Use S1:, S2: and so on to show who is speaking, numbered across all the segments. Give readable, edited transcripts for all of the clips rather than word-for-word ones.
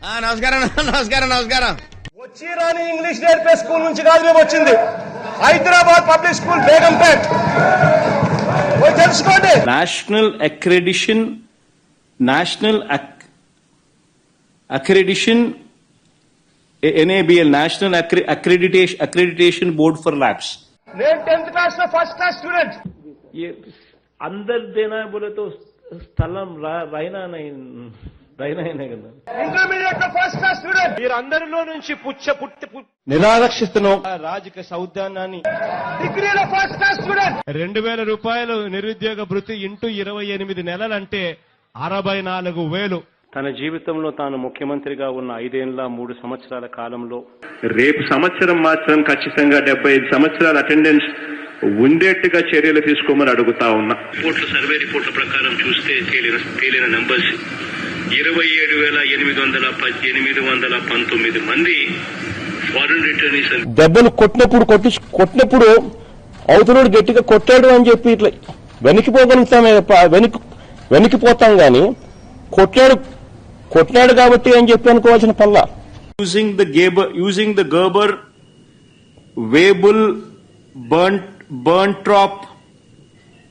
S1: నమస్కారం నమస్కారం నమస్కారం.
S2: వచ్చి రాని ఇంగ్లీష్ నేర్పే స్కూల్ నుంచి కాదు మేము వచ్చింది, హైదరాబాద్ పబ్లిక్ స్కూల్ బేగంపేట్. తెలుసుకోండి.
S3: National accreditation NABL national accreditation board for labs.
S2: నేను 10th క్లాస్ లో ఫస్ట్ క్లాస్ స్టూడెంట్.
S3: अंदर देना है बोले तो స్థలం రైనా కదా.
S2: ఇంటర్మీడియట్ లో ఫస్ట్ క్లాస్ స్టూడెంట్. మీరందరిలో నుంచి
S4: నిరారక్షిస్తున్నాం రాజకీయ సౌద్యాన్ని.
S2: డిగ్రీలో ఫస్ట్ క్లాస్ స్టూడెంట్.
S5: 2000 రూపాయలు నిరుద్యోగ భృతి ఇంటూ 28 నెలలంటే 64,000.
S3: తన జీవితంలో తాను ముఖ్యమంత్రిగా ఉన్న 5 ఏళ్ల 3 సంవత్సరాల కాలంలో
S6: రేపు సంవత్సరం మాత్రం ఖచ్చితంగా 75 సంవత్సరాల అటెండెన్స్ ఉండేట్టుగా చర్యలు తీసుకోమని అడుగుతా ఉన్నా. సర్వే రిపోర్ట్ల ప్రకారం చూస్తే తేలిన నంబర్స్ 27,819 మంది ఫారెన్ రిటర్నీస్.
S4: దెబ్బలు కొట్టినప్పుడు అవతలోడు గట్టిగా కొట్టాడు అని చెప్పి ఇట్లా వెనక్కిపోగలుగుతామే, వెనక్కిపోతాం గాని కొట్టాడు కాబట్టి అని చెప్పి అనుకోవాల్సిన పనుల.
S3: using the Gerber, Weibull, Berntrop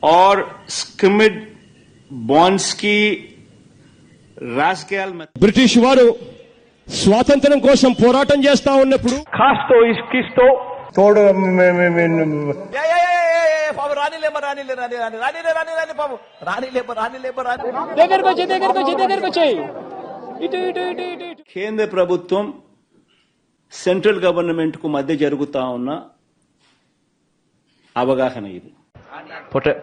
S3: or Schmidt, Bonsky, Rascal.
S5: British వారు స్వాతంత్ర్యం కోసం పోరాటం చేస్తా ఉన్నప్పుడు
S2: కాస్తో ఇస్కిస్తో తోడు
S3: కేంద్ర ప్రభుత్వం సెంట్రల్ గవర్నమెంట్ కు మధ్య జరుగుతా ఉన్న అవగాహన ఇది.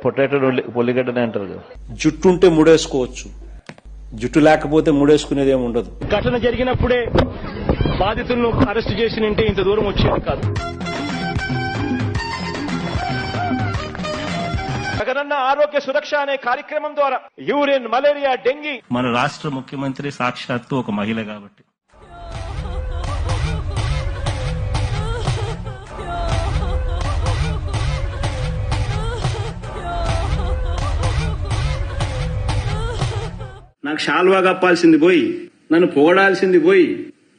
S7: పొటాటో పొల్లిగడ్డనే అంటారు కదా.
S3: జుట్టుంటే ముడేసుకోవచ్చు, జుట్టు లేకపోతే ముడేసుకునేది ఏమి ఉండదు.
S5: ఘటన జరిగినప్పుడే బాధితులను అరెస్ట్ చేసినంటే ఇంత దూరం వచ్చేది కాదు.
S2: జగనన్న ఆరోగ్య సురక్ష అనే కార్యక్రమం ద్వారా యూరిన్, మలేరియా, డెంగీ.
S3: మన రాష్ట్ర ముఖ్యమంత్రి సాక్షాత్తు ఒక మహిళ కాబట్టి నాకు శాల్వా కప్పాల్సింది పోయి నన్ను పొగడాల్సింది పోయి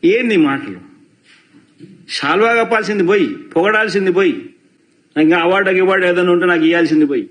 S3: ఏంది మాటలు. శాల్వా కప్పాల్సింది పోయి పొగడాల్సింది పోయి ఇంకా అవార్డు ఏదైనా ఉంటే నాకు ఇవ్వాల్సింది పోయి